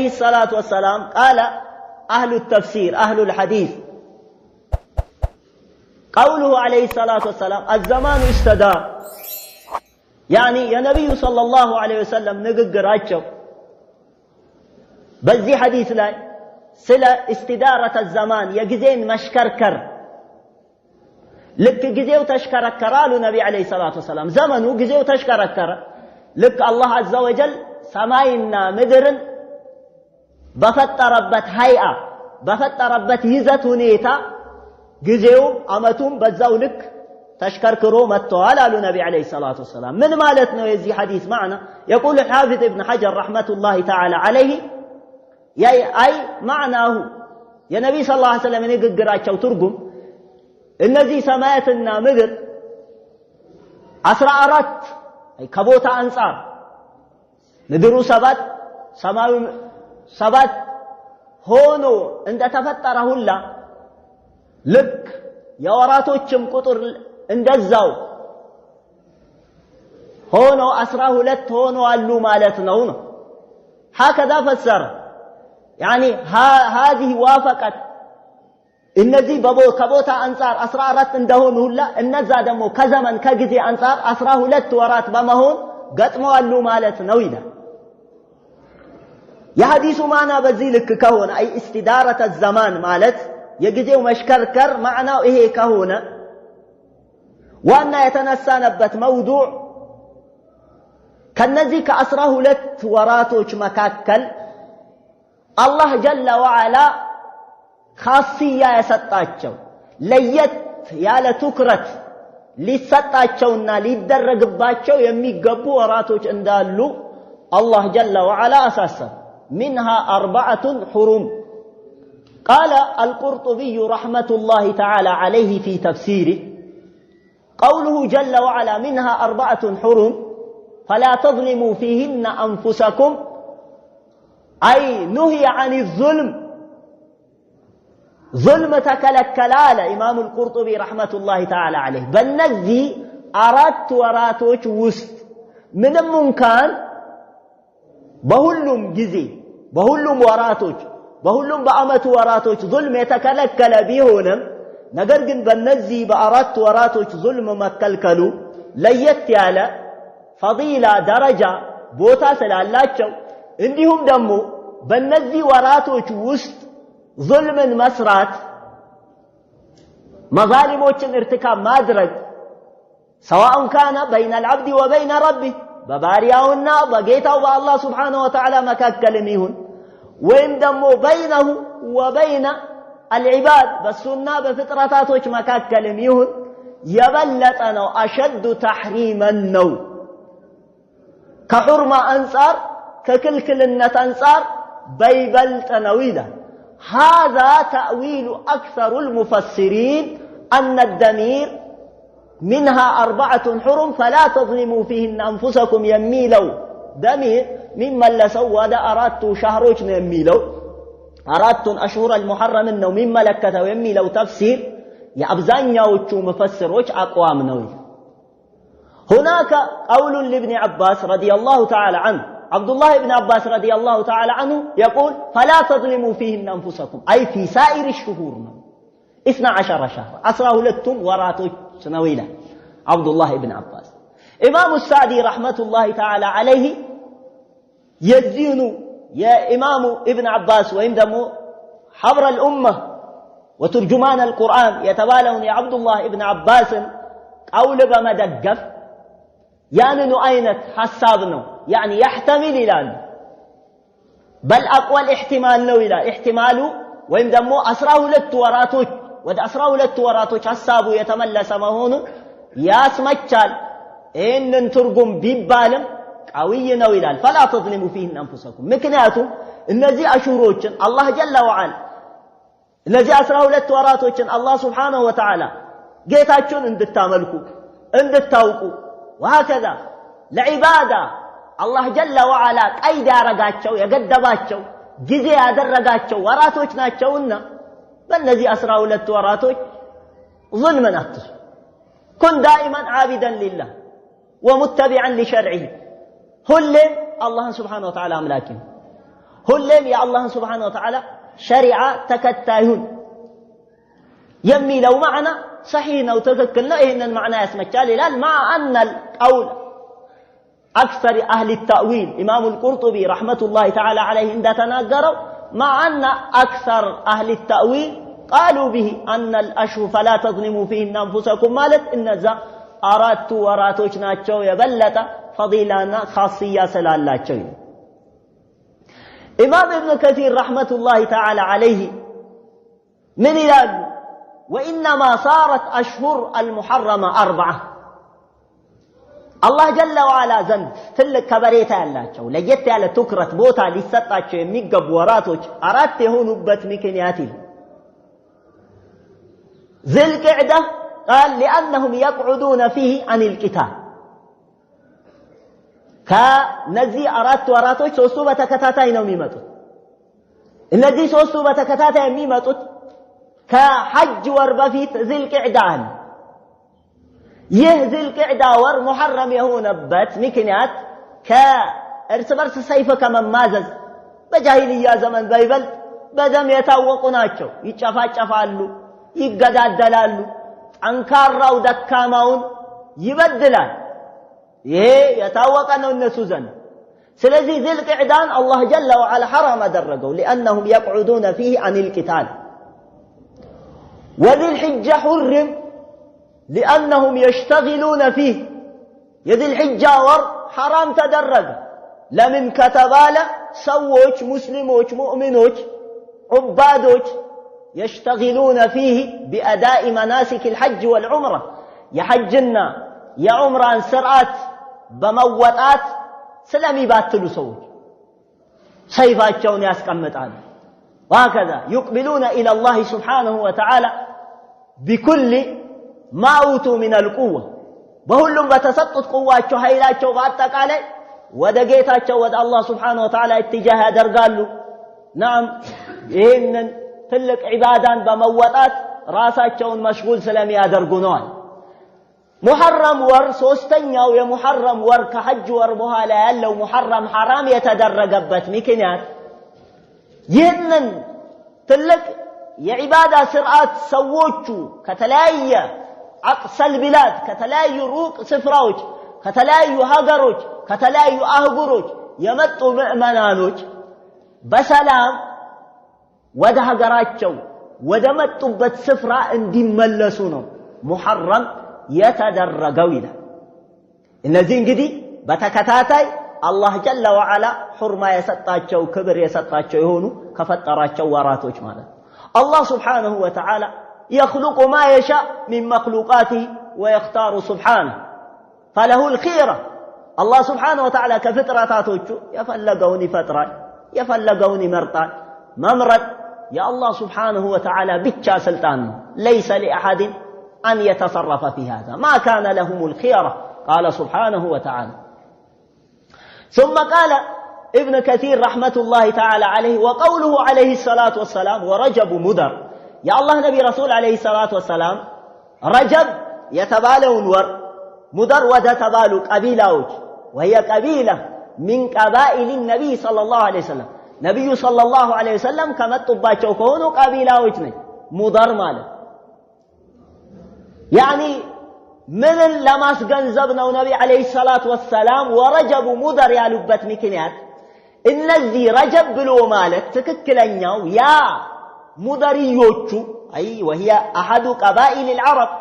عليه الصلاة والسلام قال أهل التفسير أهل الحديث قوله عليه الصلاة والسلام الزمان استدار يعني يا نبي صلى الله عليه وسلم نقراቸው በዚህ ሐዲስ ላይ ስለ استدارة الزمان የጊዜን መሽከርከር ልክ ጊዜው ተሽከረከራሉ ነብይ አለይሂ ሰላቱ ወሰለም ዘመኑ ጊዜው ተሽከረከረ ልክ አላህ عز وجل ሰማይና ምድርን በፈጠረበት ሃይአ በፈጠረበት ይዘት ሁኔታ ጊዜው አመቱም በዛው ልክ ተሽከርክሮ መጥቷል አሉ ነብይ አለይሂ ሰላቱ ወሰለም ምን ማለት ነው የዚህ ሐዲስ ማዕና يقول الحافظ ابن حجر رحمة الله تعالى عليه أي معناه يا نبي صلى الله عليه وسلم ንግግራቸው ትርጉም እነዚህ ሰማያትና ምድር 14 ከቦታ አንፃር ምድሩ 7 ሰማዩ 7 ሆኖ እንደተፈጠረ ሁላ ልክ የወራቶችም ቁጥር እንደዛው ሆኖ 12 ሆኖ አሉ ማለት ነው هكذا فسر يعني هذه وافقت እነዚህ ከቦታ አንፃር 14 እንደሆኑ ሁላ እነዛ ደግሞ ከዘመን ከጊዜ አንፃር 12 ወራት በመሆን ገጥመዋሉ ማለት ነው ይላል የሐዲሱ ማና በዚህ ልክ ከሆነ አይ استدارة الزمان ማለት የጊዜው መሽከርከር ማዕናው ይሄ ከሆነ ዋና የተነሳነበት መውዱዕ ከነዚህ ከ12 ወራቶች መካከል አላህ ጀለ ወዐላ ኻስያ ያሰጣቸው ለየት ያለ ትኩረት ሊሰጣቸውና ሊደረግባቸው የሚገቡ ወራቶች እንዳሉ አላህ ጀለ ወዐላ አሳሰበ منها 4 حرم قال القرطبي رحمة الله تعالى عليه في تفسيره قوله جل وعلا منها 4 حرم فلا تظلموا فيهن أنفسكم أي نهي عن الظلم ظلم تكلكلال إمام القرطبي رحمة الله تعالى عليه بالنزي أردت وراتوش وست من الممكن بهلم جزي بهلم وراتوش بهلم بأمت وراتوش ظلم يتكلكل بيهونم نقرقن بالنزي بأردت وراتوش ظلم مكلكلو ليت يالا فضيلة درجة بوتا سلالاتشو انديهم دمو بالنزي وراتوش وست ظلم مسرات مظالموችን ارتكاب ማድረግ سواء كان بين العبد وبين ربه በባሪያውና በጌታው በአላህ Subhanahu Wa Ta'ala መካከልም ይሁን ወይም ደግሞ بينه وبين العباد በሱና በፍጥረታቶች መካከልም ይሁን የበለጠ ነው أشد تحريما ነው ከሑርማ አንፃር ከክልክልነት አንፃር በይበልጥ ነው ይላል هذا تأويل أكثر المفسرين أن الدمير منها 4 حرم فلا تظلموا فيهن أنفسكم يميلوا دمير ممن لسود 4 شهروች ነው የሚለው 4 أشهر المحرم ነው مملكته የሚለው ተፍሲር የአብዛኛዎቹ ሙፈሲሮች አቋም ነው هناك قول لابن عباس رضي الله تعالى عنه عبد الله بن عباس رضي الله تعالى عنه يقول فلا تظلموا فيهن أنفسكم أي في سائر الشهور 12 شهر 12 وراتوች ነው ይላል عبد الله بن عباس إمام السعدي رحمة الله تعالى عليه يزين يا إمام ابن عباس وإن دمو حبر الأمة وترجمان القرآن يتبالون يا عبد الله ابن عباس قول بمدقف يعني نؤينت حسابنا يعني يحتمل إلى بل أقوى الاحتمال نو إلى احتماله وإن دمو أسراه للتوراتوش ود أسراه للتوراتوش حسابه يتملى سمهونه ياسمتشال إن ترقم ببالم قوي نو إلى فلا تظلموا فيهن أنفسكم مكنياتهم النزي أشوروشن الله جل وعلا النزي أسراه للتوراتوش الله سبحانه وتعالى جيتاتشون اند التاملكو اند التاوكو وهكذا لعبادة الله جل وعلا قيد ያረጋቸው የገደባቸው ጊዜ ያደረጋቸው ወራቶች ናቸውና በእነዚህ 12 ወራቶች ظلم አትስ كن دائما عابدا لله ومتبعا لشرعه ሁሌም الله سبحانه وتعالى አምላኪ ሁሌም የአላህን ስብሓነሁ ወተዓላ ሸሪዓ ተከታዩን የሚለው ማዕና ሰሒህ ነው፣ ትክክል ነው። ይህንን ማዕና ያስመቻል ይላል። ማ አነ አልቀውል አክሰር አህሊ ተእዊል ኢማሙ አልቁርጡቢ ረሕመቱላሂ ተዓላ ዐለይህ እንደተናገረው ማ አነ አክሰር አህሊ ተእዊል ቃሉ ቢሂ አነ አልአሽሁር ፈላ ተዝሊሙ ፊሂነ አንፉሰኩም ማለት እነዛ አራቱ ወራቶች ናቸው የበለጠ ፈዲላና ኻስያ ስላላቸው። ኢማም ኢብኑ ከሲር ረሕመቱላሂ ተዓላ ዐለይህ ምን ይላሉ? ወኢነማ ሳረት አሽሁር አልሙሐረመ አርበዓ አላህ ጀለ ወዐላ ዘንድ ትልቅ ከበሬታ ያላቸው ለየት ያለ ትኩረት ቦታ ሊሰጣቸው የሚገቡ ወራቶች አራት የሆኑበት ምክንያት ይል ዚልቅዕዳ ቃል ሊአነሁም የቅዑዱነ ፊህ ዐኒል ቂታል ከነዚህ አራት ወራቶች ሶስቱ በተከታታይ ነው የሚመጡት። እነዚህ ሶስቱ በተከታታይ የሚመጡት ከሐጅ ወር በፊት ዚልቅዕዳ አለ። ይህ ዚልቅዕዳ ወር ሙሐረም የሆነበት ምክንያት ከእርስ በርስ ሰይፍ ከመማዘዝ በጃሂልያ ዘመን በይበልጥ በደም የታወቁ ናቸው። ይጨፋጨፋሉ፣ ይገዳደላሉ፣ ጠንካራው ደካማውን ይበድላል። ይሄ የታወቀ ነው እነሱ ዘንድ። ስለዚህ ዚልቅዕዳን አላህ ጀለ ወዐላ ሐራም አደረገው ሊአነሁም የቅዑዱነ ፊህ ዐኒል ቂታል። ወዚልሕጃ ሑርም ሊአነሁም የሽተጊሉነ ፊህ የዚልሕጃ ወር ሐራም ተደረገ። ለምን ከተባለ ሰዎች ሙስሊሞች ሙእሚኖች ዑባዶች የሽተጊሉነ ፊህ ቢአዳኢ መናሲክ አልሐጅ ወልዑምራ የሐጅና የዑምራን ስርዓት በመወጣት ስለሚባትሉ ሰዎች ሰይፋቸውን ያስቀምጣሉ። ወሀከዛ ዩቅቢሉነ ኢለላሂ ሱብሓነሁ ወተዓላ ቢኩሊ ማ ኡቱ ሚነል ቁዋ በሁሉም በተሰጡት ቁዋቸው ኃይላቸው በአጠቃላይ ወደ ጌታቸው ወደ አላህ ሱብሓነሁ ወተዓላ ኢትጃህ ያደርጋሉ። ናም ይህንን ትልቅ ዒባዳን በመወጣት ራሳቸውን መሽጉል ስለሚያደርጉ ነዋል። ሙሐረም ወር ሶስተኛው የሙሐረም ወር ከሐጅ ወር በኋላ ያለው ሙሐረም ሐራም የተደረገበት ምክንያት ይህንን ትልቅ የዒባዳ ስርዓት ሰዎቹ ከተለያየ አቅሰል ቢላድ ከተለያዩ ሩቅ ስፍራዎች ከተለያዩ ሀገሮች ከተለያዩ አህጉሮች የመጡ ምእመናኖች በሰላም ወደ ሀገራቸው ወደ መጡበት ስፍራ እንዲመለሱ ነው ሙሐረም የተደረገው ይላል። እነዚህ እንግዲህ በተከታታይ አላህ ጀለ ወዐላ ሑርማ የሰጣቸው ክብር የሰጣቸው የሆኑ ከፈጠራቸው ወራቶች ማለት ነው። አላህ ስብሓነሁ ወተዓላ የኽሉቁ ማ የሻእ ሚን መኽሉቃቲሂ ወየኽታሩ ስብሓነሁ ፈለሁል ኺራ አላህ ስብሓነሁ ወተዓላ ከፍጥረታቶቹ የፈለገውን ይፈጥራል፣ የፈለገውን ይመርጣል። መምረጥ የአላህ ስብሓነሁ ወተዓላ ብቻ ስልጣን ነው። ለይሰ ሊአሐድን أن يتصرف في هذا ما كان لهم الخيرة قال سبحانه وتعالى. ثم قال ابن كثير رحمة الله تعالى عليه وقوله عليه الصلاة والسلام ورجب مدر يا الله نبي رسول عليه الصلاة والسلام رجب يتبالون ور مدر ودتبالو قبيلة وهي قبيلة من قبائل النبي صلى الله عليه وسلم نبي صلى الله عليه وسلم كما تطباچو كونو قبيلة مدر مالك يعني من لماس ገንዘብነው ነቢ አለይሂ ሰላቱ ወሰላም ወረጀቡ ሙደር ያሉበት ምክንያት እነዚህ ረጀብ ብሎ ማለት ትክክለኛው ያ ሙደሪዮቹ አይ وهي احد قبائل العرب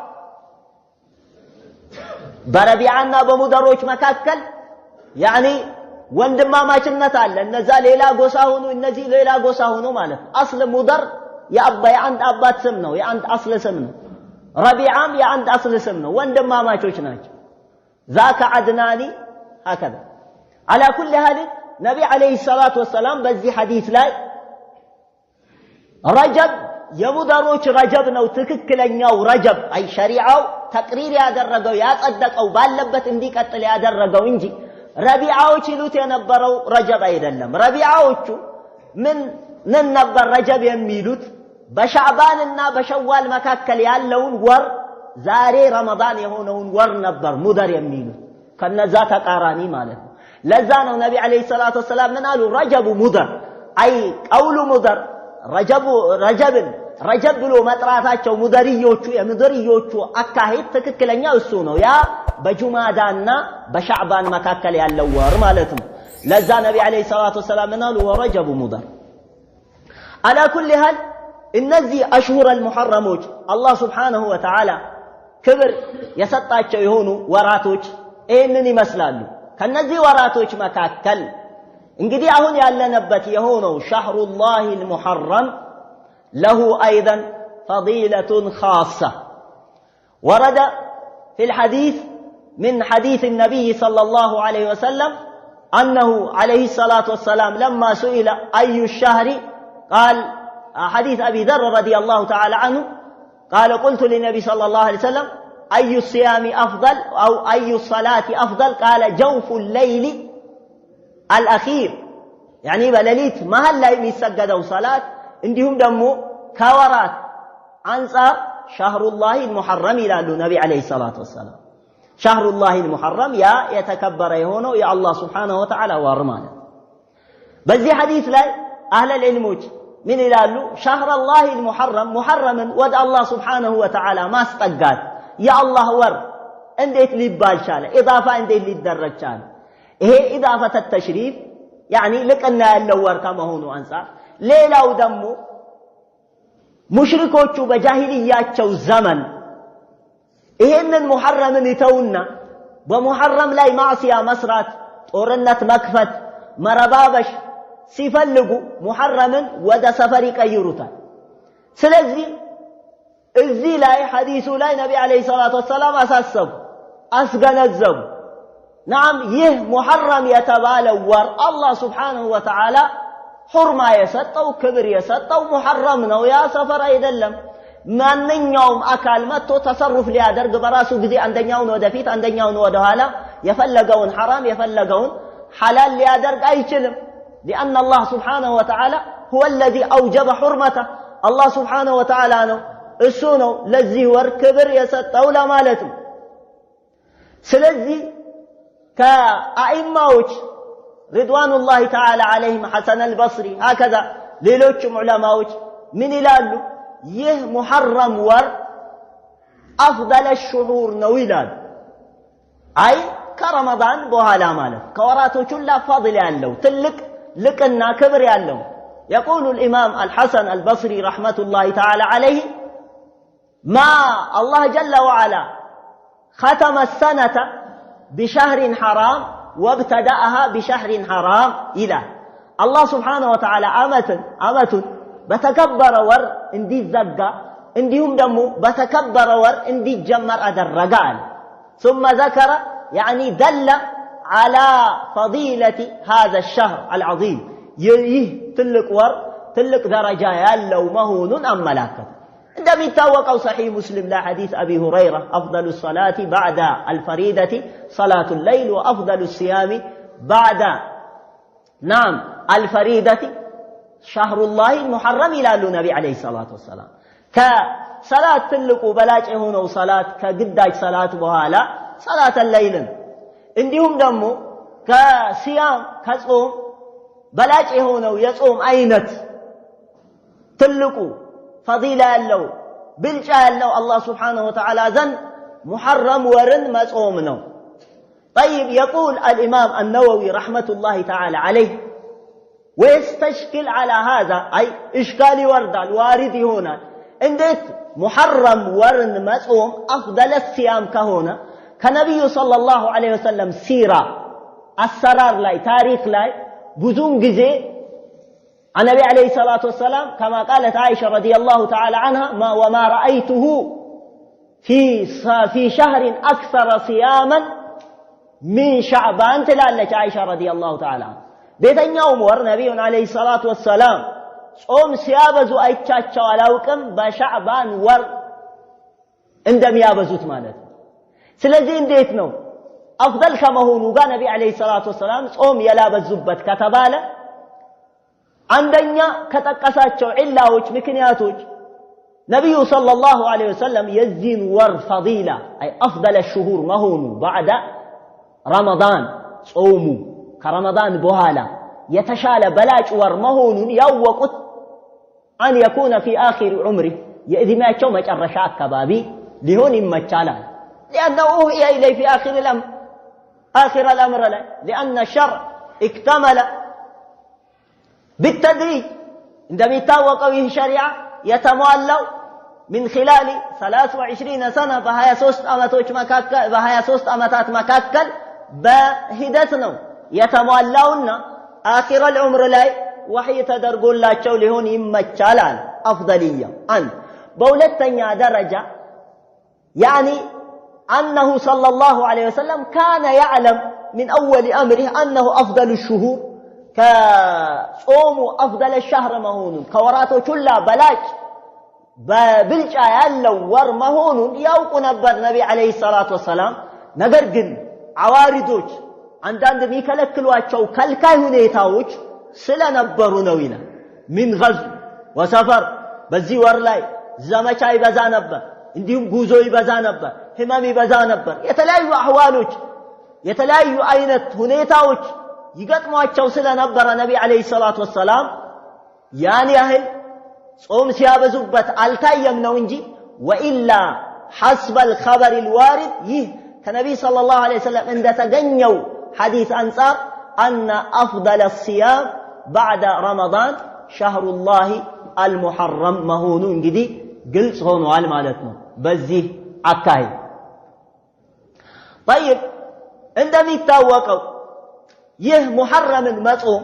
በረቢዓና በሙደሮች መካከል يعني ወንድማማችነት አለ። እነዛ ሌላ ጎሳ ሆኑ እነዚህ ሌላ ጎሳ ሆኑ ማለት አስለ ሙደር የአንድ አባት ስም ነው፣ የአንድ አስለ ስም ነው። ረቢዓም የአንድ አስል ስም ነው፣ ወንድማማቾች ናቸው። ዛከ አድናኒ هكذا على كل حال ነቢ አለይሂ ሰላቱ ወሰላም በዚህ ሐዲስ ላይ ረጀብ የሙደሮች ረጀብ ነው ትክክለኛው ረጀብ አይ ሸሪዓው ተቅሪር ያደረገው ያጸደቀው ባለበት እንዲቀጥል ያደረገው እንጂ ረቢዓዎች ይሉት የነበረው ረጀብ አይደለም። ረቢዓዎቹ ምን ነበር ረጀብ የሚሉት? በሻዕባንና በሸዋል መካከል ያለውን ወር ዛሬ ረመዳን የሆነውን ወር ነበር ሙደር የሚሉት፣ ከነዛ ተቃራኒ ማለት ነው። ለዛ ነው ነቢ አለይሂ ሰላቱ ወሰላም ምን አሉ? ረጀቡ ሙደር أي قول مدر رجب ብሎ መጥራታቸው ሙደሪዮቹ አካሄድ ትክክለኛ እሱ ነው ያ በጁማዳና በሻዕባን መካከል ያለው ወር ማለት ነው ለዛ ነብይ አለይሂ ሰላቱ ወሰለም እናሉ ወረጀቡ ሙደር على كل حال እነዚህ አሽሁር المحرمዎች አላህ Subhanahu Wa Ta'ala ክብር የሰጣቸው የሆኑ ወራቶች እነን ይመስላሉ ከነዚህ ወራቶች መካከል እንግዲህ አሁን ያለንበት የሆነው ሸህሩላሂ المحرم له أيضا فضيلة خاصة ورد في الحديث من حديث النبي صلى الله عليه وسلم أنه عليه الصلاة والسلام لما سئل أي الشهر قال حديث أبي ذر رضي الله تعالى عنه قال قلت للنبي صلى الله عليه وسلم أي الصيام أفضل أو أي الصلاة أفضل قال جوف الليل الأخير يعني بلليت ما هل لا يسجدوا صلاة እንዲሁም ደግሞ ከወራት አንፃር ሸህሩላሂ المحرم ይላሉ ነብይ አለይሂ ሰላቱ ወሰለም ሸህሩላሂ المحرم ያ የተከበረ የሆነው የአላህ Subhanahu Wa Ta'ala ወር ማለት በዚህ ሐዲስ ላይ አህለ العلሞች ምን ይላሉ ሸህሩላሂ المحرم ሙሐረምን ወደ አላህ Subhanahu Wa Ta'ala ማስጠጋት የአላህ ወር እንዴት ሊባል ቻለ ኢዳፋ እንዴት ሊደረግ ቻለ ይሄ ኢዳፈተ ተሽሪፍ يعني ልቅና ያለው ወር ከመሆኑ አንፃር ሌላው ደግሞ ሙሽሪኮቹ በጃሂልያቸው ዘመን ይሄንን ሙሐረምን ይተውና በሙሐረም ላይ ማዕሲያ መስራት ጦርነት መክፈት መረባበሽ ሲፈልጉ ሙሐረምን ወደ ሰፈር ይቀይሩታል ስለዚህ እዚህ ላይ ሐዲሱ ላይ ነብይ አለይሂ ሰላቱ ወሰለም አሳሰቡ አስገነዘቡ ናም ይህ ሙሐረም የተባለው ወር አላህ Subhanahu Wa Ta'ala حرمة يسطو كبر يسطو محرم نو يا سفر አይደለም ማንኛውም አካል መጥቶ ተሰሩፍ ሊያደርግ በራሱ ጊዜ አንደኛውን ወደፊት አንደኛውን ወደ ኋላ የፈለገውን حرام የፈለገውን حلال ሊያደርግ አይችልም لأن الله سبحانه وتعالى هو الذي أوجب حرمته الله سبحانه وتعالى ነው እሱ ነው ለዚህ ወር ክብር የሰጠው ለማለት ነው ስለዚህ ከአኢማዎች رضوان الله تعالى عليهم حسن البصري هكذا ሌሎችም ዑለማዎች ምን ይላሉ ይህ ሙሐረም ወር أفضل الشهور ነው ይላሉ አይ ከረመዳን በኋላ ማለት ከወራቶች ሁሉ فضل ያለው ትልቅ ልቅና ክብር ያለው يقول الإمام الحسن البصري رحمة الله تعالى عليه ما الله جل وعلا ختم السنة بشهر حرام وابتدأها بشهر حرام إلى الله سبحانه وتعالى أمة بتكبر ور اندي الزقة انديهم دمو بتكبر ور اندي الجمر أدرقال ثم ذكر يعني دل على فضيلة هذا الشهر العظيم يه تلك ور تلك درجة يالو مهون أم ملاكة عندما يتوقع صحيح مسلم لا حديث أبي هريرة أفضل الصلاة بعد الفريدة صلاة الليل وأفضل الصيام بعد نعم الفريدة شهر الله المحرم إلى النبي عليه الصلاة والسلام كصلاة تلك وبلاج هنا وصلاة كقداج صلاة بهالا صلاة الليل عندهم دمو كصيام كصوم بلاج هنا ويصوم أينت تلقوا فضيلة له بالجاه له الله سبحانه وتعالى ذن محرم ورن مصومنا طيب يقول الإمام النووي رحمة الله تعالى عليه ويستشكل على هذا أي إشكال ورد الوارد هنا اندت محرم ورن مصوم أفضل الصيام كهنا كنبي صلى الله عليه وسلم سيرة السرار لاي تاريخ لاي بزون جزي النبي عليه الصلاة والسلام كما قالت عائشة رضي الله تعالى عنها وما رأيته في شهر أكثر صياما من شعبان تلالك عائشة رضي الله تعالى عنها بيتن يوم ور نبي عليه الصلاة والسلام صوم سيابزو أيتشاتشو علاوكم بشعبان ور عندما يابزوت مالت سلزين ديتنو أفضل كما هو نوغا نبي عليه الصلاة والسلام صوم يلابز زبت كتباله አንደኛ ከተቀሳቸው ዒላዎች ምክንያቶች ነብዩ ሰለላሁ ዐለይሂ ወሰለም የዚህን ወር ፈዲላ አይ አፍደለ الشهور መሆኑ بعد رمضان ጾሙ ከረመዳን በኋላ يتشال بلاج ورمهون يوقت أن يكون في آخر عمره إذا ما يتشو مجرشاك كبابي لهون مجالان لأنه أوحي إليه في آخر الأمر له لأن الشرع اكتمل بالتدريج عندما يتوقع به شريعة يتمولوا من خلال 23 سنة بهاي 3 أمتات مكاكل بهدتنا يتمولون آخر العمر لا وحي تدرقوا الله لهون يمجالان أفضلية أن بولتنا درجة يعني أنه صلى الله عليه وسلم كان يعلم من أول أمره أنه أفضل الشهور كصوم أفضل الشهر مهون كوراته كلها بلاج بلجأ يالو ور مهون يوق نبر نبي عليه الصلاة والسلام نقرقن عواردوش عندما ميكالكلواتشو كالكاي هنيتاوش سلا نبرو نوينا من غزو وسفر بزي ورلاي زمچاي بزا نبر እንዲሁም ጉዞ ይበዛ ነበር ህመም ይበዛ ነበር የተለያዩ አህዋሎች የተለያዩ አይነት ሁኔታዎች ይገጥሟቸው ስለነበረ ነብይ አለይሂ ሰላቱ ወሰለም ያን ያህል ጾም ሲያበዙበት አልታየም ነው እንጂ ወኢላ حسب الخبر الوارد ይህ ከነብይ ሰለላሁ ዐለይሂ ወሰለም እንደተገኘው ሐዲስ አንፃር ان افضل الصيام بعد رمضان شهر الله المحرم መሆኑ እንግዲህ ግልጽ ሆኗል ማለት ነው በዚህ አካይ طيب እንደሚታወቀው ይህ ሙሐረምን መጾም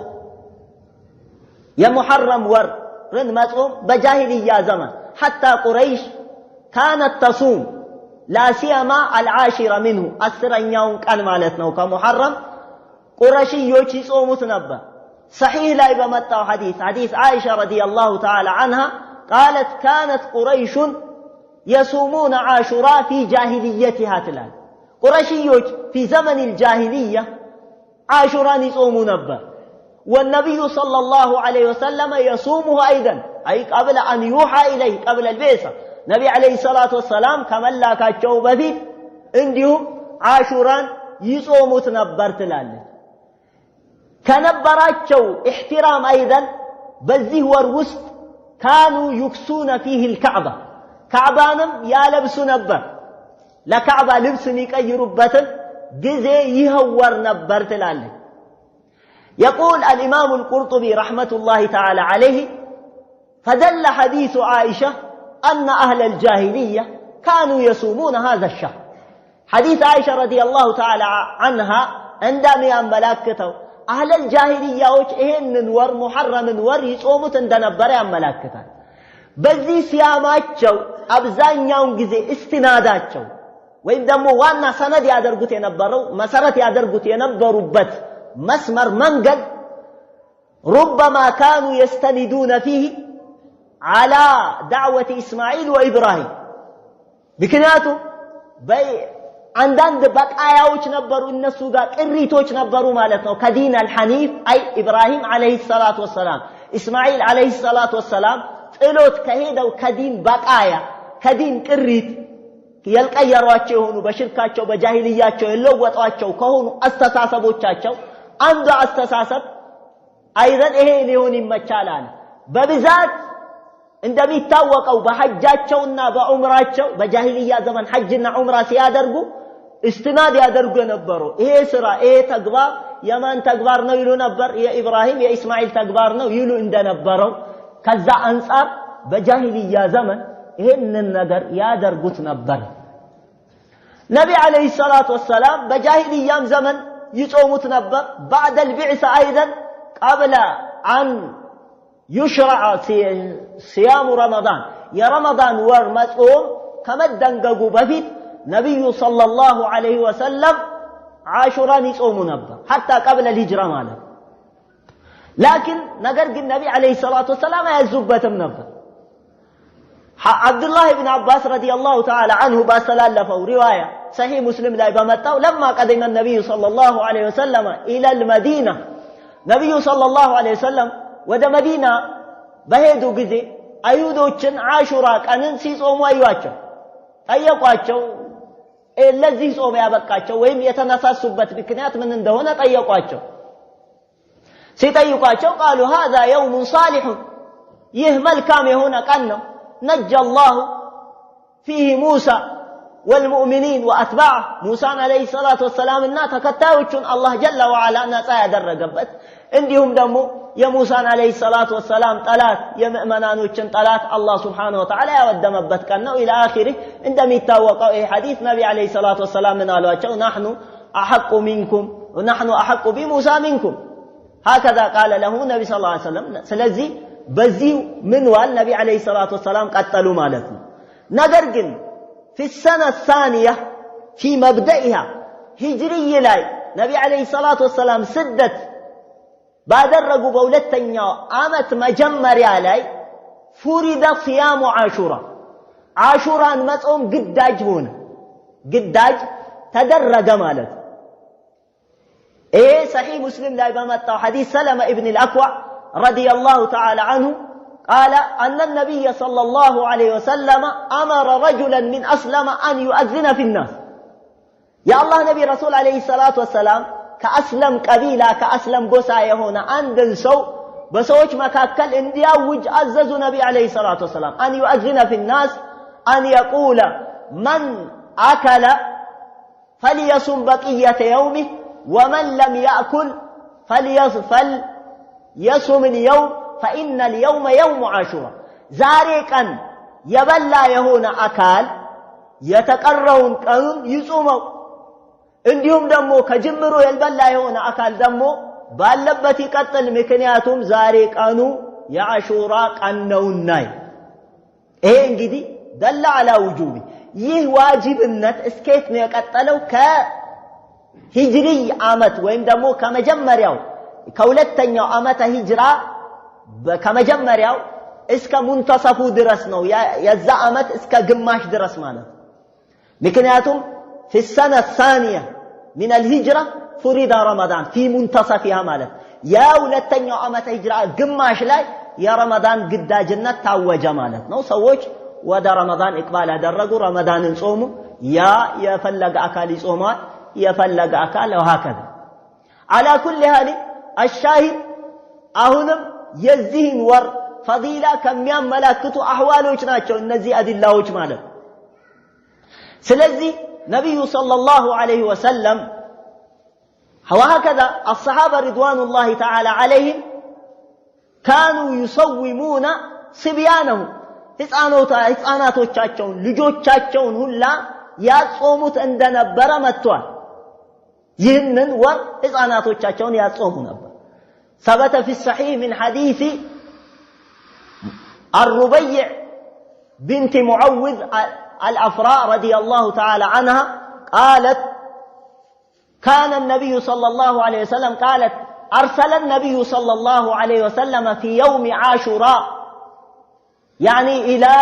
የሙሐረም ወርን መጾም በጃሂልያ ዘመን حتى قريش كانت تصوم لا سيما العاشرة منه አስረኛውን ቀን ማለት ነው ከሙሐረም ቁረሺዮች ይጾሙት ነበር صحيح ላይ በመጣው حديث عائشة رضي الله تعالى عنها قالت كانت قريش يصومون عاشوراء في جاهليتها تلال قريشيوች في زمن الجاهلية عاشوراء يصومون نبر والنبي صلى الله عليه وسلم يصومه أيضا أي قبل أن يوحى إليه قبل البعثة نبي عليه الصلاة والسلام كما لا كاتشو بفيت عندهم عاشوراء يصوموا نبر تلال كنبراتشو احترام أيضا بزيه والوسط كانوا يكسون فيه الكعبة كعبانم يالبسوا نبر لكعبة لبس يقيروا جزي يهور نبر تلالي يقول الإمام القرطبي رحمة الله تعالى عليه فدل حديث عائشة أن أهل الجاهلية كانوا يصومون هذا الشهر حديث عائشة رضي الله تعالى عنها عندما ينبلاكته أهل الجاهلية إهن ور محرم ور يصوموا تندنبر ينبلاكته بزي سياماتشو أبزان يوم جزي استناداتشو وإن دمو وانا سند يادرقوت ينبروا مسارت يادرقوت ينبروا بت مسمر منقل ربما كانوا يستندون فيه على دعوة إسماعيل وإبراهيم بكناتو عندند بقاياዎች ነበሩ እነሱ ጋር ቅሪቶች ነበሩ ማለት ነው ከዲን አልሐኒፍ አይ ኢብራሂም አለይሂ ሰላቱ ወሰላም ኢስማኤል አለይሂ ሰላቱ ወሰላም ጥሎት ከሄደው ከዲን በቃያ ከዲን ቅሪት ያልቀየሯቸው ሆኑ በሽርካቸው በጃሂልያቸው የለወጧቸው ከሆኑ አስተሳሰቦቻቸው አንዱ አስተሳሰብ አይደል ይሄ ሊሆን ይመቻላል በብዛት እንደሚታወቀው በሐጃቸውና በዑምራቸው በጃሂልያ ዘመን ሐጅና ዑምራ ሲያደርጉ استناد ያደርጉ ነበሩ ይሄ ስራ ይሄ ተግባር የማን ተግባር ነው ይሉ ነበር የኢብራሂም የኢስማኤል ተግባር ነው ይሉ እንደነበረው ከዛ አንፃር በጃሂልያ ዘመን ይሄንን ነገር ያደርጉት ነበር ነብይ አለይሂ ሰላቱ ወሰለም በጃሂልያም ዘመን ይጾሙት ነበር بعد البعثة ايضا قبل ان يشرع صيام رمضان يا رمضان ور مصوم ከመደንገጉ በፊት نبي صلى الله عليه وسلم عاشوراء يصوموا نبر حتى قبل الهجرة ماله لكن نقر النبي عليه الصلاة والسلام يزبتم نبر عبد الله بن عباس رضي الله تعالى عنه باسلالفه رواية صحيح مسلم لا يبمتو لما قدم النبي صلى الله عليه وسلم إلى المدينة نبي صلى الله عليه وسلم ودا مدينة بهيدو قزي أيودوچن عاشوراء كانن سيصوموا أيقواچو ለዚህ ጾም ያበቃቸው ወይም የተነሳሱበት ምክንያት ምን እንደሆነ ጠየቋቸው ሲጠይቋቸው قالوا هذا يوم صالح ይህ መልካም የሆነ ቀን ነው نجى الله فيه موسى والمؤمنين واتباعه موسى عليه الصلاه والسلام እና ተከታዮቹን አላህ جل وعلا ነፃ ያደረገበት እንዲሁም ደግሞ የሙሳን አለይሂ ሰላቱ ወሰላም ጠላት የሙእመናኖችን ጠላት አላህ Subhanahu Wa Ta'ala ያወደመበት ቀን ነው ኢላ አኺሪ እንደሚታወቀው ይሄ ሐዲስ ነብይ አለይሂ ሰላቱ ወሰላም ምን አሏቸው نحن احق منكم ونحن احق بموسى منكم هكذا قال له النبي صلى الله عليه وسلم ስለዚህ በዚህ ምን ዋል ነብይ አለይሂ ሰላቱ ወሰላም ቀጠሉ ማለት ነው ነገር ግን في السنه الثانيه في مبدئها هجري ላይ ነብይ አለይሂ ሰላቱ ወሰላም ስደት ባደረጉ በሁለተኛው አመት መጀመሪያ ላይ فرض صيام عاشوراء عاشوراን መጾም ግዳጅ ሆነ ግዳጅ ተደረገ ማለት ايه صحيح مسلم ላይ በመጣው حديث سلمة ابن الأكوع رضي الله تعالى عنه قال أن النبي صلى الله عليه وسلم أمر رجلا من أسلم أن يؤذن في الناس يا الله نبي رسول عليه الصلاة والسلام كأسلم قبيلة كأسلم قصة هنا عندن سو بسوش مكاكل اندياوج عزز نبي عليه الصلاة والسلام أن يؤذن في الناس أن يقول من أكل فليصم بقية يومه ومن لم يأكل فليصم اليوم فإن اليوم يوم عاشوراء زاريكا يبلى يهون أكال يتقرون قانون يصوموا እንዲሁም ደግሞ ከጅምሩ የልበላ የሆነ አካል ደግሞ ባለበት ይቀጥል ምክንያቱም ዛሬ ቀኑ የአሹራ ቀን ነውና ይሄ እንግዲህ ደላ على وجوب ይህ ዋጅብነት እስከት ነው የቀጠለው ከሂጅሪ አመት ወይም ደግሞ ከመጀመሪያው ከሁለተኛው አመተ ሂጅራ ከመጀመሪያው እስከ ሙንተሰፉ ድረስ ነው የዛ አመት እስከ ግማሽ ድረስ ማለት ምክንያቱም في السنة الثانية من الهجرة فرض رمضان في منتصفها مالت يا ولتنيو عمت هجرة قماش لاي يا رمضان قداجنا تعوج مالت نو سووش ودا رمضان إقبال درقوا رمضان نصوموا يا يفلق أكال يصومات يفلق أكال وهكذا على كل هذه الشاهد أهنم يزين ور فضيلة كم يام ملاكتو أحوالوش ناتشو النزي أدلاوش مالت سلزي نبي صلى الله عليه وسلم وهكذا الصحابة رضوان الله تعالى عليهم كانوا يصومون صبيانهم ህፃናቶቻቸውን ልጆቻቸውን ሁላ ያጾሙት እንደነበረ መጥቷል ይህንን ወር ህፃናቶቻቸውን ያጾሙ ነበር ثبت في الصحيح من حديث الربيع بنت معوذ الأفراء رضي الله تعالى عنها قالت كان النبي صلى الله عليه وسلم قالت أرسل النبي صلى الله عليه وسلم في يوم عاشوراء يعني إلى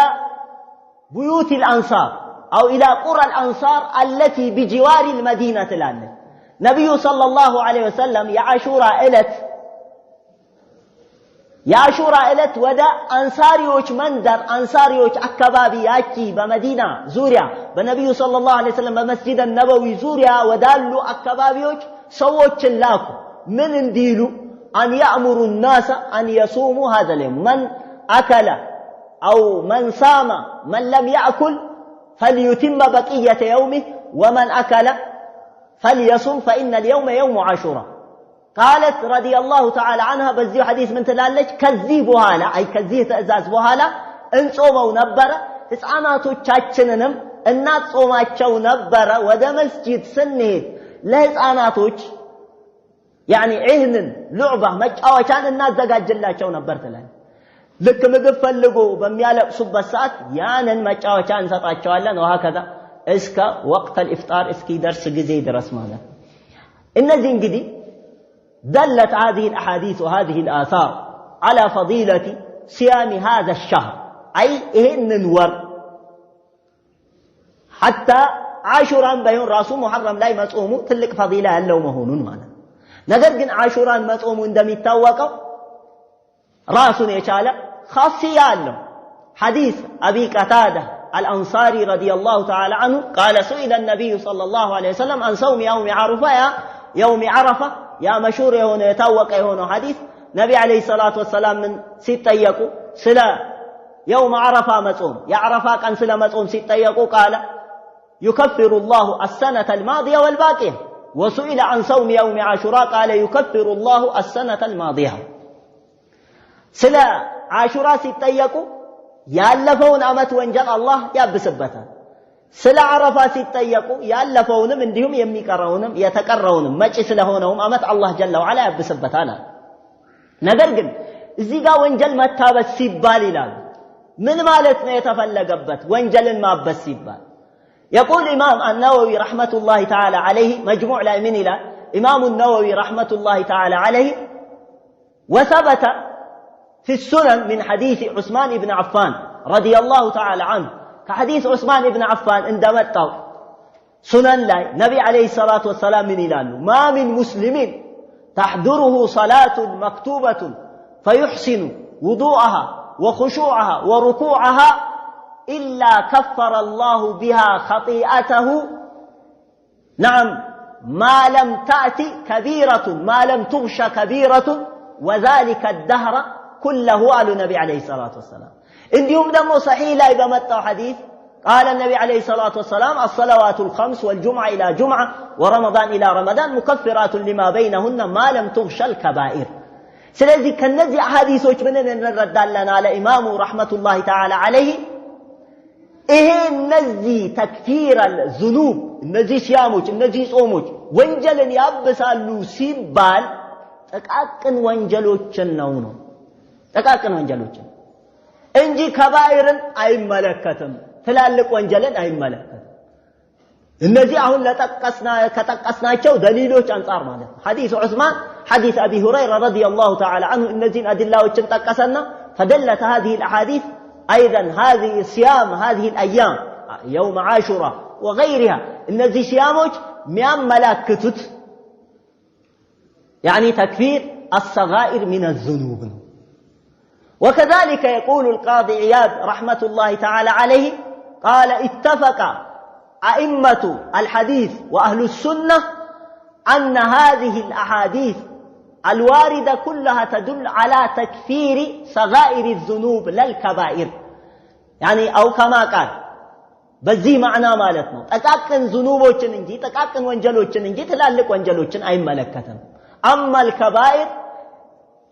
بيوت الأنصار أو إلى قرى الأنصار التي بجوار المدينة الآن نبي صلى الله عليه وسلم يا عاشوراء إلت ودا أنصاريوش مندر أنصاريوش أكبابي ياكي بمدينة زوريا بنبي صلى الله عليه وسلم بمسجد النبوي زوريا ودالو أكبابيوش سووش اللاكو من انديلو أن يأمروا الناس أن يصوموا هذا اليوم من أكل أو من صام من لم يأكل فليتم بقية يومه ومن أكل فليصم فإن اليوم يوم عاشوراء قالت رضي الله تعالى عنها بزي حديث من تلالج كذبوها لا أي كذيه تأزازبوها لا انصوموا نبرة ህፃናቶቻችንንም እናጾማቸው ነበር ወደ መስጂድ ስንሄድ ለህፃናቶች يعني عهንን لعبة መጫወቻን እናዘጋጅላቸው ነበር ተላል ልክ ምግብ ፈልጎ በሚያለቅሱበት ሰዓት ያንን መጫወቻ እንሰጣቸዋለን وهكذا እስከ وقت الافطار እስኪደርስ ጊዜ ድረስ ማለት እነዚህ እንግዲህ دلت هذه الأحاديث وهذه الآثار على فضيلة صيام هذا الشهر أي إهن نور حتى عاشوراء بيون راسو محرم لا يمصومو تلك فضيلة اللو مهونون مانا نقرقن عاشوراء مصومو اندم يتوقع راسو يشالة خاصية له حديث أبي قتادة الأنصاري رضي الله تعالى عنه قال سئل النبي صلى الله عليه وسلم عن صوم يوم عرفة يا مشهور هنا يتوق هنا حديث نبي عليه الصلاة والسلام من سيتيقوا سلا يوم عرفة مصوم يا عرفة كان سلا مصوم سيتيقوا قال يكفر الله السنة الماضية والباقية وسئل عن صوم يوم عاشوراء قال يكفر الله السنة الماضية سلا عاشوراء سيتيقوا يالفون أمت وانجل الله يابسبتها سلا عرفة سيتيقوا يالفونم انديهم يميقرونم يتقرونم مجي سلهونهم أمت الله جل وعلا يابسبتها ነገር ግን እዚህ ጋር ወንጀል መታበስ ሲባል ይላል ምን ማለት ነው የተፈለገበት ወንጀልን ማበስ ሲባል يقول امام النووي رحمه الله تعالى عليه مجموع الامين الى امام النووي رحمه الله تعالى عليه وثبت في السنن من حديث عثمان بن عفان رضي الله تعالى عنه كحديث عثمان بن عفان عندما متى سنن لا نبي عليه الصلاه والسلام من الى ما من مسلمين تحضره صلاة مكتوبة فيحسن وضوءها وخشوعها وركوعها إلا كفر الله بها خطيئته نعم ما لم تأتي كبيرة ما لم تغش كبيرة وذلك الدهر كله قال النبي عليه الصلاة والسلام عندهم دمو صحيح لا يبمتع حديث قال النبي عليه الصلاة والسلام الصلوات الخمس والجمعة إلى جمعة ورمضان إلى رمضان مكفرات لما بينهن ما لم تغش الكبائر سلذي كنزي أحاديثوች ምን እንረዳለን على إمام رحمة الله تعالى عليه ይሄ እነዚህ ተክፊር الذنوب እነዚህ ሲያሞች እነዚህ ጾሞች ወንጀልን ያብሳሉ ሲባል ጥቃቅን ወንጀሎችን ነው ጥቃቅን ወንጀሎችን እንጂ ከባይርን አይመለከትም ትላልቅ ወንጀልን አይመለከትም እነዚህ አሁን ከተጠቀስናቸው ደሊሎች አንፃር ማለት ሐዲስ ዑስማን ሐዲስ አቢ ሁረይራ ረዲየላሁ ተዓላ عنه እነዚህን አድላዎችን ጠቀሰና فدلت هذه الاحاديث ايضا هذه الصيام هذه الايام يوم عاشوراء وغيرها እነዚህ ሲያሞች የሚያመላክቱት يعني تكفير الصغائر من الذنوب وكذلك يقول القاضي عياض رحمة الله تعالى عليه قال اتفق أئمة الحديث وأهل السنة أن هذه الأحاديث الواردة كلها تدل على تكفير صغائر الذنوب لا الكبائر يعني أو كما قال بزي معنى مالتنا تكاكن ذنوبوچن انجي تكاكن وانجلوچن انجي تلالك وانجلوچن أي ملكتن أما الكبائر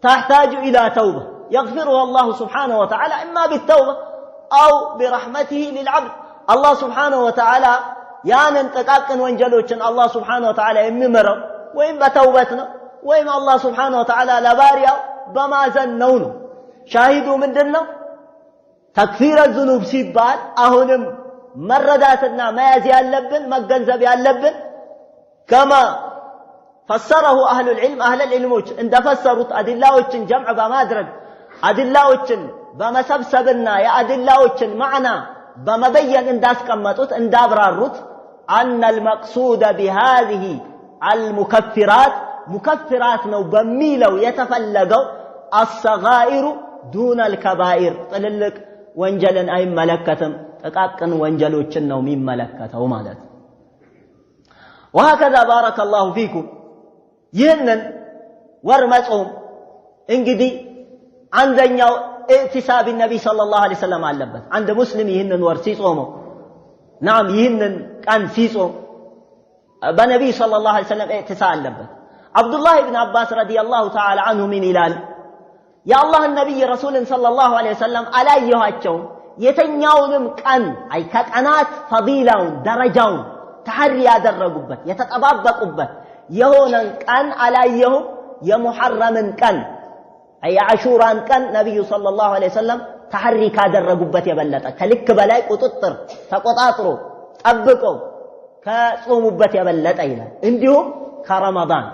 تحتاج إلى توبة يغفرها الله سبحانه وتعالى إما بالتوبة أو برحمته للعبد الله سبحانه وتعالى يعني انتقاقن وانجلوچن الله سبحانه وتعالى يممرو وإن بتوبتنا وإن الله سبحانه وتعالى لباريا بما زنونه شاهدوا من دلنا تكفير الذنوب سيبال أهنم مرداتنا ما يزي اللبن مقنزب اللبن كما فسره أهل العلم أهل العلموች እንደፈሰሩት አድላዎችን جمع በማድረግ አድላዎችን በመሰብሰብና የአድላዎችን معنى በመበየን እንዳስቀመጡት እንዳብራሩት أن المقصود بهذه المكفرات مكفرات ነው በሚለው የተፈለገው الصغائر دون الكبائر ጥልልቅ ወንጀልን አይመለከትም ጥቃቅን ወንጀሎችን ነው የሚመለከተው ማለት وهكذا بارك الله فيكم ይህንን ወር መጾም እንግዲህ አንደኛው ኢዕቲሳብ ነብይ ሰለላሁ ዐለይሂ ወሰለም አለበት አንድ ሙስሊም ይህንን ወር ሲጾመው نعم ይህንን ቀን ሲጾም በነብይ ሰለላሁ ዐለይሂ ወሰለም ኢዕቲሳብ አለበት አብዱላህ ኢብኑ አባስ ረዲየላሁ ተዓላ عنه ምን ይላል የአላህ ነብይ ረሱልን ሰለላሁ ዐለይሂ ወሰለም አላየኋቸው የተኛውንም ቀን አይ ከቀናት ፈዲላውን ደረጃውን ተሐሪ ያደረጉበት የተጠባበቁበት የሆነን ቀን አላየሁም የሙሐረምን ቀን አይ አሹራን ቀን ነብዩ ሰለላሁ ዐለይሂ ወሰለም ተሐሪክ ያደረጉበት የበለጠ ከልክ በላይ ቁጥጥር ተቆጣጥሮ ጠብቆ ከጾሙበት የበለጠ ይላል እንዲሁም ከረመዳን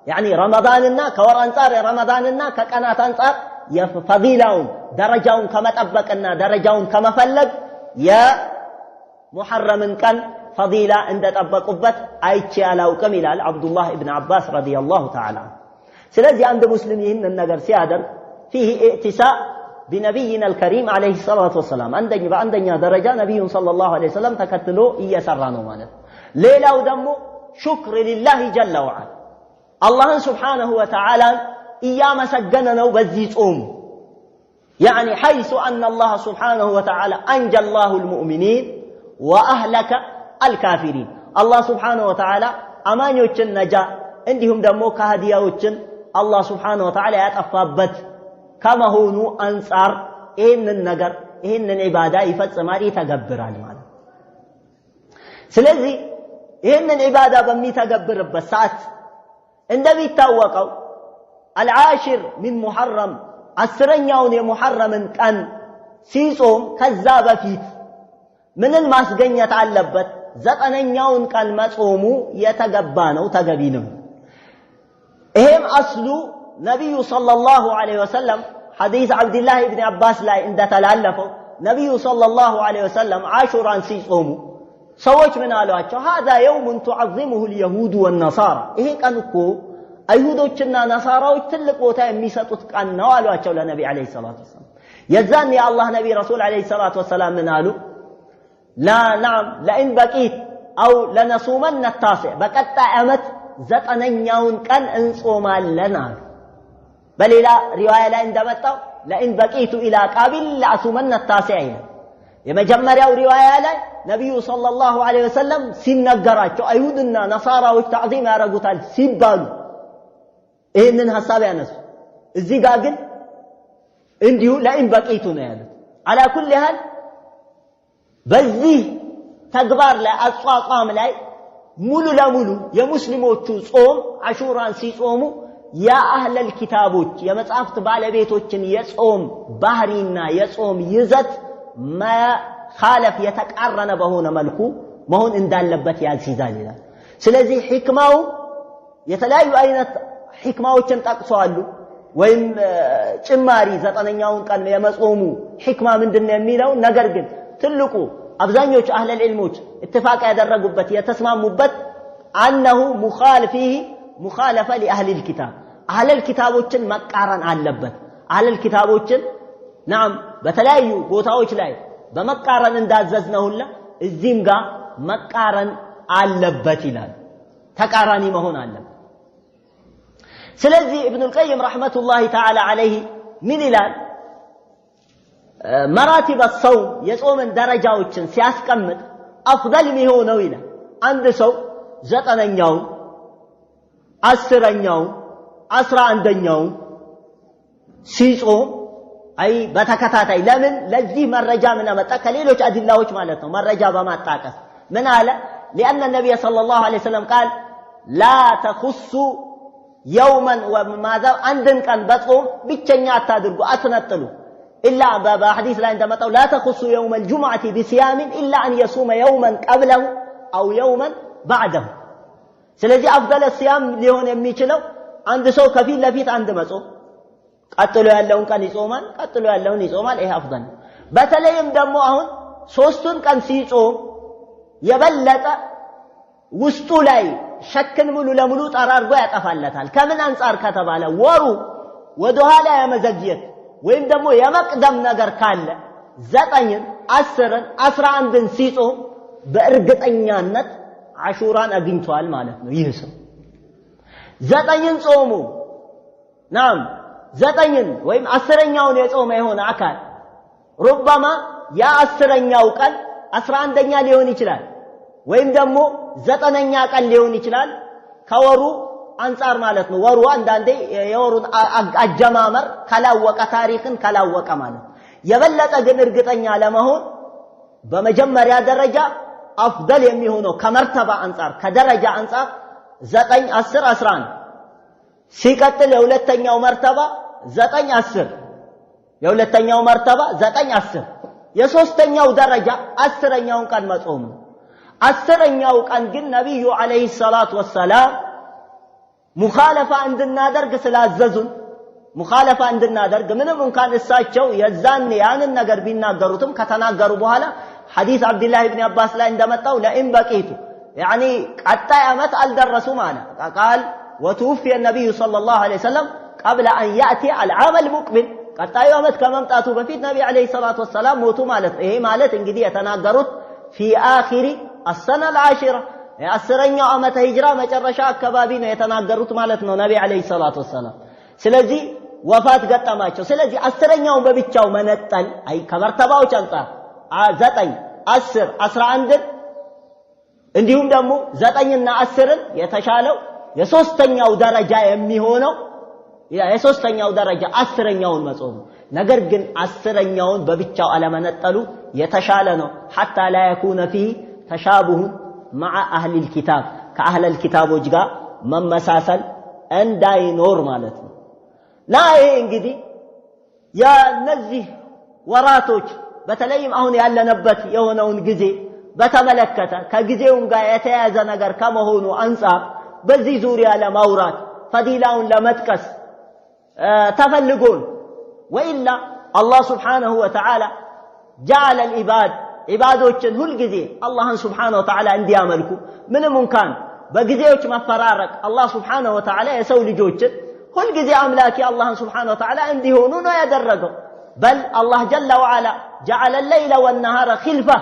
يعني ረመዳንና ከወር አንፃር ረመዳንና ከቀናት አንፃር የፈዲላውን ደረጃውን ከመጠበቅና ደረጃውን ከመፈለግ የሙሐረምን ቀን فضيلة عند طبقوبت አይቼ አላውቅም ይላል አብዱላህ ኢብኑ አባስ ረዲየላሁ ተዓላ ስለዚህ አንድ ሙስሊም ይህንን ነገር ሲያደርግ فيه اعتساء بنبينا الكريم عليه الصلاة والسلام በአንደኛ ደረጃ ነብዩን ሰለላሁ ዐለይሂ ወሰለም ተከትሎ እየሰራ ነው ማለት ሌላው ደግሞ شكر لله جل وعلا አላህን ሱብሓነሁ ወተዓላን እያመሰገነ ነው በዚህ ጾም يعني حيث أن الله سبحانه وتعالى أنجى الله المؤمنين وأهلك الكافرين الله سبحانه وتعالى أمان يوچن نجا عندهم دمو كهديا وچن الله سبحانه وتعالى يتفابت كما هونو أنصار إن النجر إن العبادة يفتصمار يتغبر المال ስለዚህ ይሄንን ኢባዳ በሚተገብርበት ሰዓት እንደሚታወቀው العاشر من محرم አስረኛውን የሙሐረምን ቀን ሲጾም ከዛ በፊት ምንን ማስገኘት አለበት ዘጠነኛውን ቀን መጾሙ የተገባ ነው ተገቢ ነው ይሄም አስሉ ነብዩ ሰለላሁ ዐለይሂ ወሰለም ሐዲስ አብዱላህ ኢብኑ አባስ ላይ እንደተላለፈው ነብዩ ሰለላሁ ዐለይሂ ወሰለም አሹራን ሲጾሙ ሰዎች ምን አሏቸው هذا يوم تعظمه اليهود والنصارى ይሄ ቀን እኮ አይሁዶችና ነሳራዎች ትልቅ ቦታ የሚሰጡት ቀን ነው አሏቸው ለነብዩ አለይሂ ሰላቱ ወሰለም የዛን የአላህ ነብይ ረሱል አለይሂ ሰላቱ ወሰለም ምን አሉ لا نعم لئن بقيت او لنصومن التاسع በቀጣይ አመት ዘጠነኛውን ቀን እንጾማለን አሉ በሌላ ሪዋያ ላይ እንደመጣው لئن بقيت الى قابل لأصومن التاسع የመጀመሪያው ሪዋያ ላይ ነብዩ ሰለላሁ ዐለይሂ ወሰለም ሲነገራቸው አይሁድና ነሳራዎች ተዕዚም ያረጉታል ሲባሉ ይሄንን ሐሳብ ያነሱ እዚህ ጋር ግን እንዲሁ ለኢን በቂቱ ነው ያሉት አላ ኩል ሐል በዚህ ተግባር ላይ አቋቋም ላይ ሙሉ ለሙሉ የሙስሊሞቹ ጾም አሹራን ሲጾሙ ያ አህለል ኪታቦች የመጽሐፍት ባለቤቶችን የጾም ባህሪና የጾም ይዘት መኻለፍ የተቃረነ በሆነ መልኩ መሆን እንዳለበት ያዝይዛል ይላል ስለዚህ ህክማው የተለያዩ አይነት ህክማዎችን ጠቅሰዋል ወይም ጭማሪ ዘጠነኛውን ቀን የመጾሙ ህክማ ምንድነው የሚለው ነገር ግን ትልቁ አብዛኞቹ አህለል ዒልሞች ኢትፋቅ ያደረጉበት የተስማሙበት አንሁ ሙኻለፈ ለአህሊ الكتاب አህለል ኪታቦችን መቃረን አለበት አህለል ኪታቦችን ናም በተለያዩ ቦታዎች ላይ በመቃረን እንዳዘዝነውላ እዚህም ጋር መቃረን አለበት ይላል ተቃራኒ መሆን አለበት ስለዚህ ኢብኑ القيم ረህመቱላሂ ተዓላ ዐለይሂ ምን ይላል مراتب الصوم የጾምን ደረጃዎችን ሲያስቀምጥ አፍضل የሚሆነው ይላል አንድ ሰው ዘጠነኛው አስረኛው 11ኛው ሲጾም አይ በተከታታይ ለምን ለዚህ መረጃ ምን አመጣ ከሌሎች አድላዎች ማለት ነው መረጃ በማጣቀስ ምን አለ لأن النبي صلى الله عليه وسلم قال لا تخصوا يوما وماذا عندن كان بصوم ብቸኛ አታድርጉ አትነጥሉ إلا بحديث لا عندما قالوا لا تخصوا يوم الجمعة بصيام إلا أن يصوم يوما قبله أو يوما بعده ስለዚህ أفضل الصيام ሊሆን የሚችለው አንድ ሰው ከፊት ለፊት አንድ መጾም ቀጥሎ ያለውን ቀን ይጾማል ቀጥሎ ያለውን ይጾማል ይሄ አፍضل በተለይም ደግሞ አሁን ሶስቱን ቀን ሲጾም የበለጠ ውስጡ ላይ ሸክን ሙሉ ለሙሉ ጠራርጎ ያጠፋለታል ከምን አንፃር ከተባለ ወሩ ወደ ኋላ ያመዘግየት ወይም ደግሞ የመቅደም ነገር ካለ 9 10 11 ሲጾም በእርግጠኛነት አሹራን አግኝቷል ማለት ነው ይህ ሰው 9 ጾሙ ናም 9 ወይም 10ኛውን የጾመ የሆነ አካል ربما ያ 10ኛው ቀን 11ኛ ሊሆን ይችላል ወይም ደግሞ 9ኛ ቀን ሊሆን ይችላል ከወሩ አንፃር ማለት ነው ወሩ አንዳንዴ የወሩን አጀማመር ካላወቀ ታሪክን ካላወቀ ማለት የበለጠ ግን እርግጠኛ ለመሆን በመጀመሪያ ደረጃ አፍضل የሚሆነው ከመርተባ አንፃር ከደረጃ አንፃር 9 10 11 ሲቀጥል የሁለተኛው መርተባ 9 10 የሁለተኛው መርተባ 9 10 የሶስተኛው ደረጃ 10ኛውን ቀን መጾም 10ኛው ቀን ግን ነብዩ አለይሂ ሰላቱ ወሰላም ሙኻለፋ እንድናደርግ ስላዘዙን ሙኻለፋ እንድናደርግ ምንም እንኳን እሳቸው የዛን ያንን ነገር ቢናገሩትም ከተናገሩ በኋላ ሐዲስ አብዱላህ ኢብኑ አባስ ላይ እንደመጣው ለኢን በቂቱ يعني ቀጣይ አመት አልደረሱም አለ ቃል وتوفي النبي صلى الله عليه وسلم قبل ان ياتي العام المقبل ቀጣዩ አመት ከመምጣቱ በፊት ነብዩ አለይሂ ሰላቱ ወሰላም ሞቱ ማለት ይሄ ማለት እንግዲህ የተናገሩት في اخر السنه العاشره የአስረኛው ዓመተ ሂጅራ መጨረሻ አካባቢ ነው የተናገሩት ማለት ነው ነብይ አለይሂ ሰላቱ ወሰለም ስለዚህ ወፋት ገጠማቸው ስለዚህ አስረኛውን በብቻው መነጠል አይ ከመርተባዎች አንፃር 9 10 11 እንዲሁም ደግሞ 9 እና 10 የተሻለው የሶስተኛው ደረጃ የሚሆነው የሶስተኛው ደረጃ አስረኛውን መጾም ነገር ግን አስረኛውን በብቻው አለመነጠሉ የተሻለ ነው حتى لا يكون فيه تشابه مع اهل الكتاب كاهل الكتابዎች ጋር መመሳሰል እንዳይኖር ማለት ነው ላ ይሄ እንግዲህ የነዚህ ወራቶች በተለይም አሁን ያለንበት የሆነውን ጊዜ በተመለከተ ከጊዜውም ጋር የተያያዘ ነገር ከመሆኑ አንፃር በዚህ ዙሪያ ለማውራት ፈዲላውን ለመጥቀስ ተፈልጎን وإلا الله سبحانه وتعالى جعل العباد عبادዎችን ሁሉ ጊዜ አላህን سبحانه وتعالى እንዲያመልኩ ምንም እንኳን በጊዜዎች መፈራረቅ አላህ سبحانه وتعالى የሰው ልጆችን ሁሉ ጊዜ አምላኪ አላህን سبحانه وتعالى እንዲሆኑ ነው ያደረገው بل الله جل وعلا جعل الليل والنهار خلفة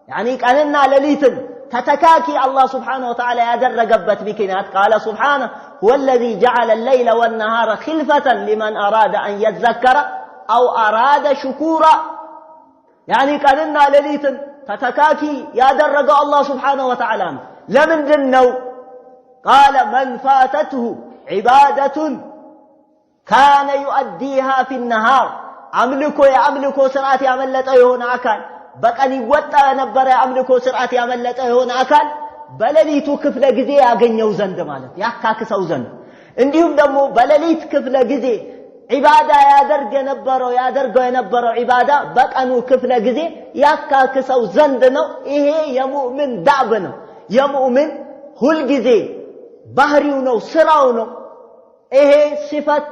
يعني ቀንና ሌሊትን ተተካኪ الله سبحانه وتعالى ያደረገበት ምክንያት قال سبحانه هو الذي جعل الليل والنهار خلفة لمن أراد أن يذكر أو أراد شكورا يعني ቀንና ሌሊትን ተተካኪ ያደረገው الله سبحانه وتعالى لمن دنو قال من فاتته عبادة كان يؤديها في النهار አምልኮ ስርዓት ያመለጠው የሆነ አካል በቀን ይወጣ የነበረ አምልኮ ስርዓት ያመለጠው የሆነ አካል በሌሊቱ ክፍለ ጊዜ ያገኘው ዘንድ ማለት ያካክሰው ዘንድ እንዲሁም ደግሞ በሌሊት ክፍለ ጊዜ ዒባዳ ያደርገው የነበረው ዒባዳ በቀኑ ክፍለ ጊዜ ያካክሰው ዘንድ ነው ይሄ የሙእምን ዳዕብ ነው የሙእምን ሁሉ ጊዜ ባህሪው ነው ስራው ነው ይሄ ሲፈት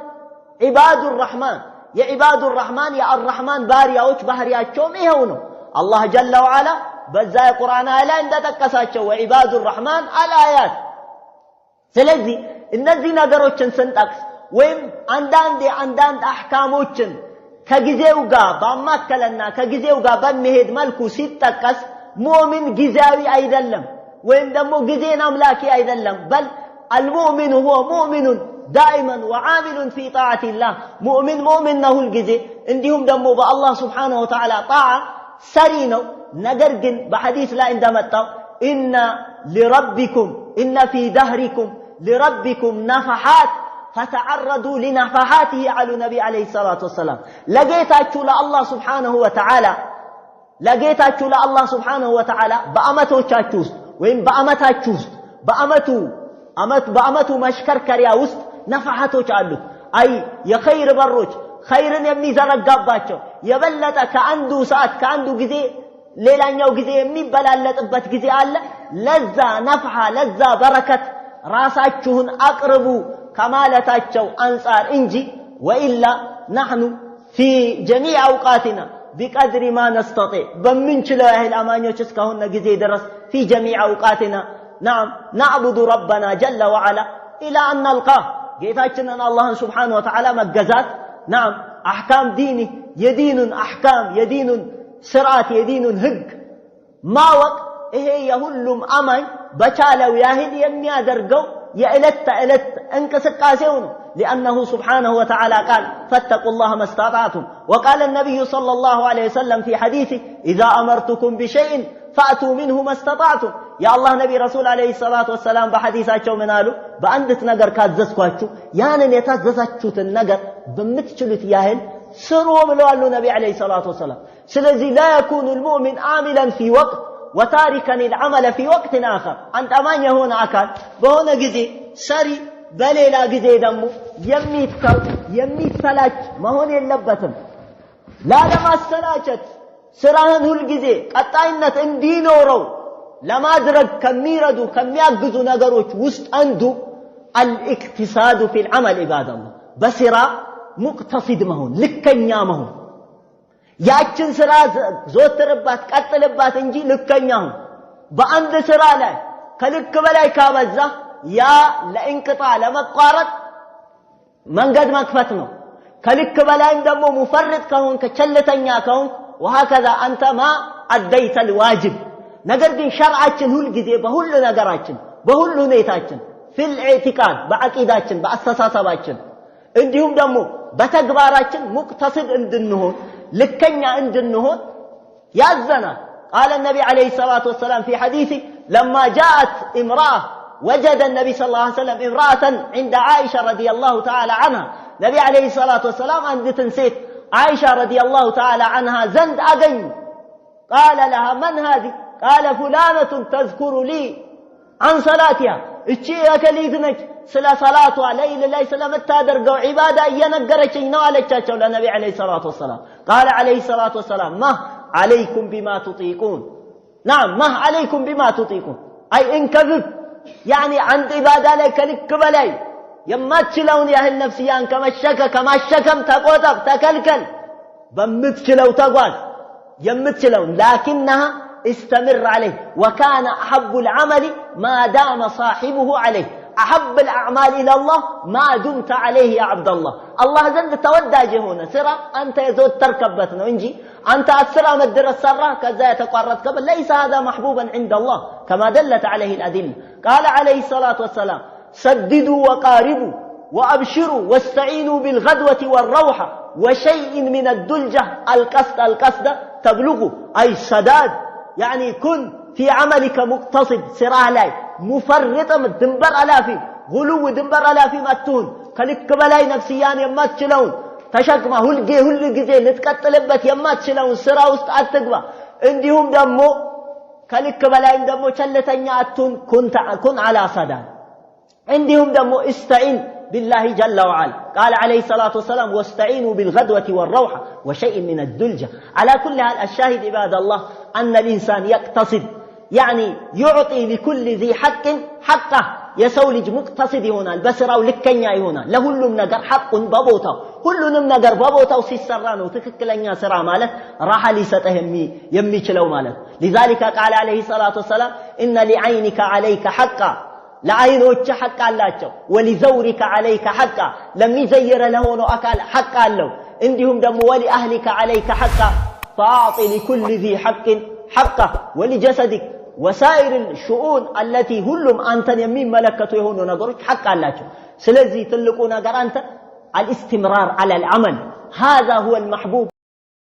ዒባዱር ረህማን የዒባዱር ረህማን የአርረህማን ባሪያዎች ባህሪያቸውም ይሄው ነው አላህ ጀለ ወዐላ በዛ የቁርአን ላይ እንደተጠቀሳቸው ወዒባዱር ረህማን አልአያት ስለዚህ እነዚህ ነገሮችን ስንጠቅስ ወይም አንዳንድ አህካሞችን ከጊዜው ጋር ባማከለና ከጊዜው ጋር በሚሄድ መልኩ ሲጠቀስ ሙእሚን ጊዜያዊ አይደለም ወይም ደግሞ ጊዜን አምላኪ አይደለም በል المؤمن هو مؤمن دائما وعامل في طاعة الله مؤمن ነው ሁልጊዜ እንዲሁም ደግሞ በአላህ Subhanahu Wa Ta'ala ጣዓ ሰሪ ነው ነገር ግን በሐዲስ ላይ እንደመጣው إن في دهركم لربكم نفحات فتعرضوا لنفحاته على النبي عليه الصلاة والسلام لقيتاችሁ ለአላህ Subhanahu Wa Ta'ala Subhanahu Wa Ta'ala በአመቶቻችሁ ውስጥ ወይም በአመታችሁ ውስጥ በአመቱ መሽከርከሪያ ውስጥ ነፋሐቶች አሉት አይ የኸይር በሮች ኸይርን የሚዘረጋባቸው የበለጠ ከአንዱ ሰዓት ከአንዱ ጊዜ ሌላኛው ጊዜ የሚበላለጥበት ጊዜ አለ ለዛ ነፍሐ ለዛ በረከት ራሳችሁን አቅርቡ ከማለታቸው አንፃር እንጂ ወኢላ نحن في جميع اوقاتنا بقدر ما نستطيع በምንችለው ያህል አማኞች እስካሁን ጊዜ ድረስ في جميع اوقاتنا نعم نعبد ربنا جل وعلا الى ان نلقاه ጌታችንን አላህን Subhanahu Wa Ta'ala መገዛት نعم احكام ديني يدين احكام يدين ስርዓት የዲኑን ህግ ማወቅ ይሄ የሁሉም አማኝ በቻለው ያህል የሚያደርገው የዕለት ተዕለት እንቅስቃሴው ነው لأنه سبحانه وتعالى قال فاتقوا الله ما استطعتم وقال النبي صلى الله عليه وسلم في حديثه إذا أمرتكم بشيء فأتوا منه ما استطعتم يا الله نبي رسول عليه الصلاة والسلام بحديثاቸው ምን አሉ በአንድት ነገር ካዘዝኳችሁ ያንን የታዘዛችሁትን ነገር በምትችሉት ያህል ስሩ ብለዋል ነብይ አለይሂ ሰላቱ ወሰለም ስለዚህ لا يكون المؤمن عاملا في وقت وتاركا العمل في وقت آخر አንተ አማኝ የሆነ አካል በሆነ ጊዜ ሰሪ በሌላ ጊዜ ደግሞ የሚሰላች መሆን የለበትም ላለማሰላቸት ስራህን ሁሉ ጊዜ ቀጣይነት እንዲኖረው ለማድረግ ከሚረዱ ከሚያግዙ ነገሮች ውስጥ አንዱ الاقتصاد في العمل عباد الله በስራ ሙቅተሲድ መሆን ልከኛ መሆን ያችን ስራ ዞትርባት ቀጥልባት እንጂ ልከኛ ሁን በአንድ ስራ ላይ ከልክ በላይ ካበዛ ያ ለእንቅጣ ለመቋረጥ መንገድ መክፈት ነው ከልክ በላይም ደግሞ ሙፈርጥ ከሆንክ ቸልተኛ ከሆንክ وهكذا انت ما اديت الواجب ነገር ግን ሸርዓችን ሁሉ ጊዜ በሁሉ ነገራችን በሁሉ ሁኔታችን ፊል ኢዕቲቃድ በአቂዳችን በአስተሳሰባችን እንዲሁም ደግሞ በተግባራችን ሙቅተሲድ እንድንሆን ልከኛ እንድንሆን ያዘናል قال النبي عليه الصلاة والسلام في حديثه لما جاءت امرأة وجد النبي صلى الله عليه وسلم امرأة عند عائشة رضي الله تعالى عنها النبي عليه الصلاة والسلام عند تنسيت عائشة رضي الله تعالى عنها زند أجن قال لها من هذه قال فلانة تذكر لي عن صلاتها اتشي اكليدنك سلا صلاتها ليل ليس لما تادرقوا عبادة ينقرشي نوالتشاتشو للنبي عليه الصلاة والسلام قال عليه الصلاة والسلام ما عليكم بما تطيقون نعم ما عليكم بما تطيقون أي إن كذب يعني عند عبادة لك لك بلاي يما تشلون يا أهل نفسيان كما الشكم تقوطب تكلكل بمتشلو تقوات يمتشلون لكنها استمر عليه وكان أحب العمل ما دام صاحبه عليه أحب الأعمال إلى الله ما دمت عليه يا عبد الله الله زند توداجه هنا سرى أنت يزود تركبتنا ونجي أنت أسرى مدر السرى كذا يتقرد قبل ليس هذا محبوبا عند الله كما دلت عليه الأدلة قال عليه الصلاة والسلام سددوا وقاربوا وأبشروا واستعينوا بالغدوة والروحة وشيء من الدلجة القصد تبلغوا أي السداد يعني كن في عملك مقتصد سراء لاي مفرطة دنبر ألافي غلو دنبر ألافي ما تون كلك بلاي نفسيان يما تشلون تشكما هل جزي نتكتلبت يما تشلون سراء وستعتقبا عندهم دمو كلك بلاي دمو شلتني أتون كن على صدان عندهم دمو استعين بالله جل وعلا قال عليه الصلاة والسلام واستعينوا بالغدوة والروحة وشيء من الدلجة على كل هذا الشاهد عباد الله أن الإنسان يقتصد يعني يعطي لكل ذي حق حقه يسولج مقتصد هنا البسرة ولكنيا هنا لهلم نجر حق ببوته كلهم نجر ببوته وسيسران وتككلنيا سرا ماله راح لسته يمي تشلو ماله لذلك قال عليه الصلاة والسلام إن لعينك عليك حقا لعينوچ حق አላቸው ولزورك عليك حقا لم يزير له أكل حق አለው እንዲሁም ደግሞ ولأهلك عليك حقا فاعط لكل ذي حق حقه ولجسدك وسائر الشؤون التي ሁሉም አንተን የሚመለከቱ የሆኑ ነገሮች حق አላቸው ስለዚህ ትልቁ ነገር አንተ الاستمرار على العمل هذا هو المحبوب